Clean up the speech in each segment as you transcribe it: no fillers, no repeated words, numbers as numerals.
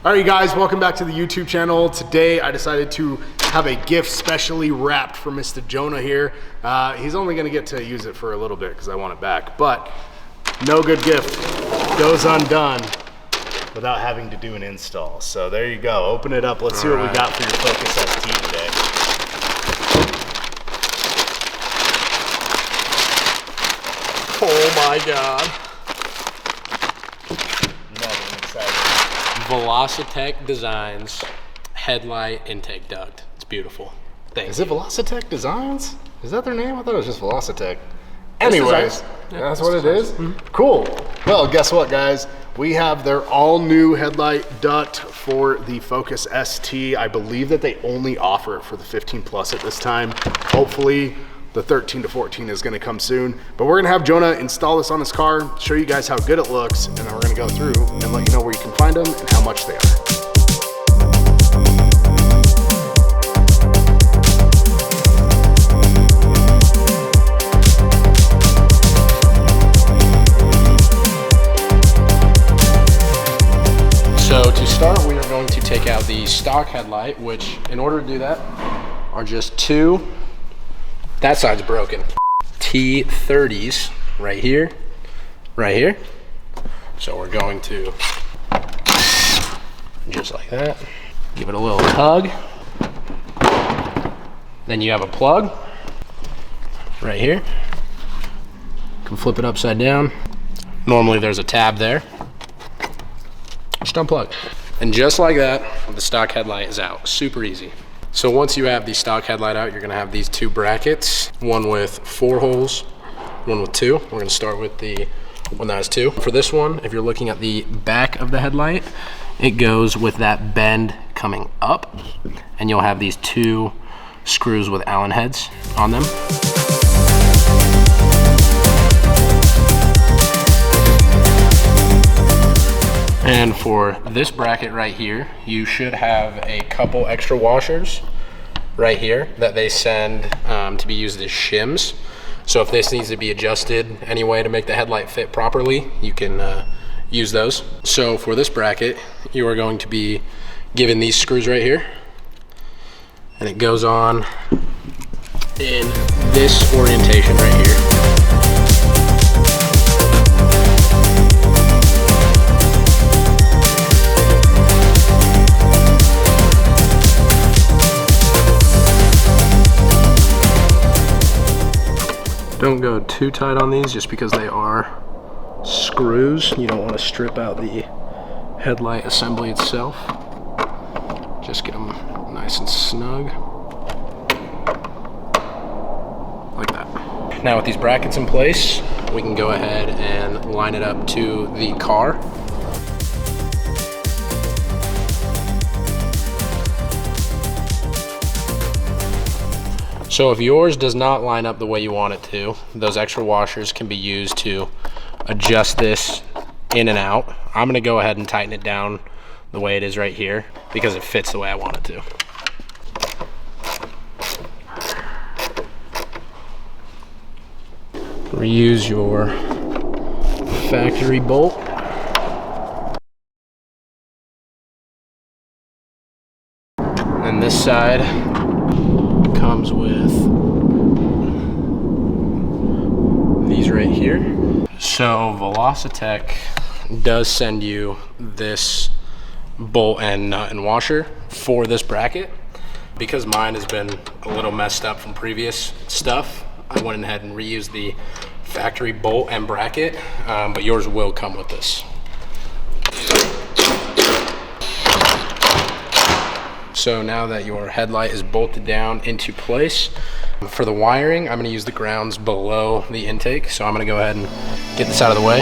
All right, you guys, welcome back to the YouTube channel. Today, I decided to have a gift specially wrapped for Mr. Jonah here. He's only gonna get to use it for a little bit because I want it back, but no good gift goes undone without having to do an install. So there you go, open it up. Let's see what we got for your Focus ST today. Oh my God. VelossaTech Designs Headlight Intake Duct. It's beautiful. Is it VelossaTech Designs? Is that their name? I thought it was just VelossaTech. Anyways, that's what it is? Cool. Well, guess what, guys? We have their all-new headlight duct for the Focus ST. I believe that they only offer it for the 15 Plus at this time. Hopefully, the 13 to 14 is gonna come soon. But we're gonna have Jonah install this on his car, show you guys how good it looks, and then we're gonna go through and let you know where you can find them and how much they are. So to start, we are going to take out the stock headlight, which in order to do that are just two, that side's broken, T30s right here, right here. So we're going to, just like that, give it a little tug. Then you have a plug right here. You can flip it upside down. Normally there's a tab there. Just unplug. And just like that, the stock headlight is out. Super easy. So once you have the stock headlight out, you're gonna have these two brackets, one with 4 holes, one with 2. We're gonna start with the one that has 2. For this one, if you're looking at the back of the headlight, it goes with that bend coming up, and you'll have these 2 screws with Allen heads on them. And for this bracket right here, you should have a couple extra washers right here that they send to be used as shims. So if this needs to be adjusted anyway to make the headlight fit properly, you can use those. So for this bracket, you are going to be given these screws right here, and it goes on in this orientation right here. Don't go too tight on these just because they are screws. You don't want to strip out the headlight assembly itself. Just get them nice and snug. Like that. Now with these brackets in place, we can go ahead and line it up to the car. So if yours does not line up the way you want it to, those extra washers can be used to adjust this in and out. I'm gonna go ahead and tighten it down the way it is right here because it fits the way I want it to. Reuse your factory bolt. And this side comes with these right here. So VelossaTech does send you this bolt and nut and washer for this bracket. Because mine has been a little messed up from previous stuff, I went ahead and reused the factory bolt and bracket, but yours will come with this. So now that your headlight is bolted down into place, for the wiring, I'm gonna use the grounds below the intake. So I'm gonna go ahead and get this out of the way.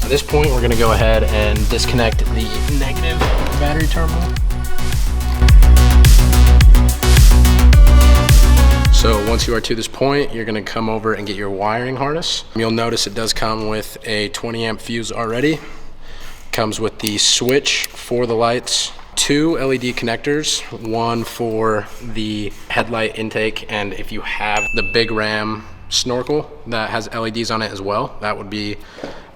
At this point, we're gonna go ahead and disconnect the negative battery terminal. So once you are to this point, you're gonna come over and get your wiring harness. You'll notice it does come with a 20 amp fuse already. Comes with the switch for the lights, 2 LED connectors, one for the headlight intake, and if you have the big RAM snorkel that has LEDs on it as well. That would be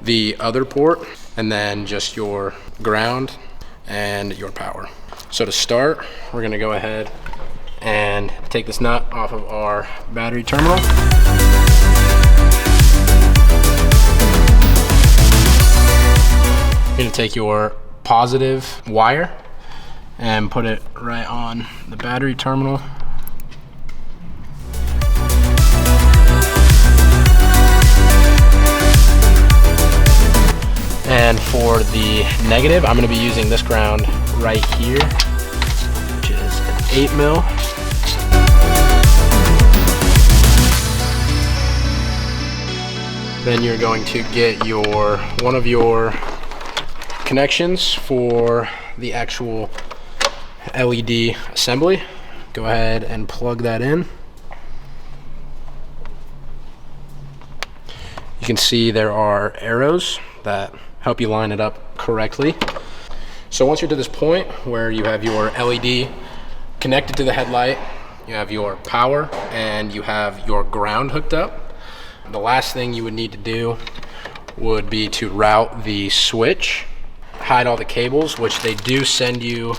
the other port, and then just your ground and your power. So to start, we're gonna go ahead and take this nut off of our battery terminal. You're gonna take your positive wire and put it right on the battery terminal. And for the negative, I'm gonna be using this ground right here, which is an 8 mil. Then you're going to get one of your connections for the actual LED assembly. Go ahead and plug that in. You can see there are arrows that help you line it up correctly. So once you're to this point where you have your LED connected to the headlight, you have your power, and you have your ground hooked up, the last thing you would need to do would be to route the switch, hide all the cables, which they do send you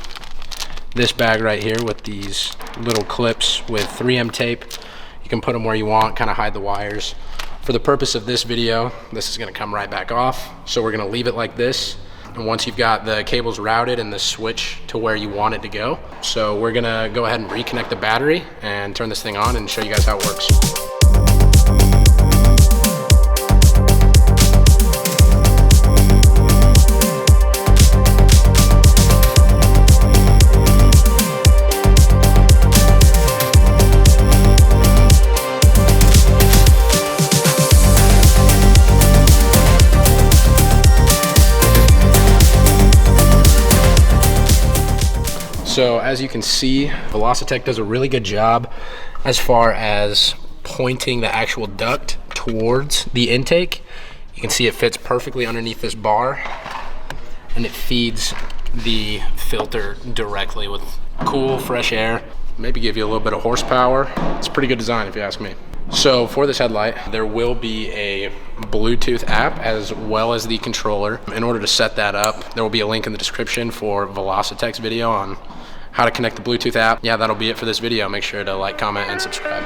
this bag right here with these little clips with 3M tape. You can put them where you want, kind of hide the wires. For the purpose of this video, this is gonna come right back off. So we're gonna leave it like this. And once you've got the cables routed and the switch to where you want it to go, so we're gonna go ahead and reconnect the battery and turn this thing on and show you guys how it works. So as you can see, VelossaTech does a really good job as far as pointing the actual duct towards the intake. You can see it fits perfectly underneath this bar, and it feeds the filter directly with cool, fresh air. Maybe give you a little bit of horsepower. It's a pretty good design if you ask me. So for this headlight, there will be a Bluetooth app as well as the controller. In order to set that up, there will be a link in the description for VelossaTech's video on how to connect the Bluetooth app. Yeah, that'll be it for this video. Make sure to like, comment, and subscribe.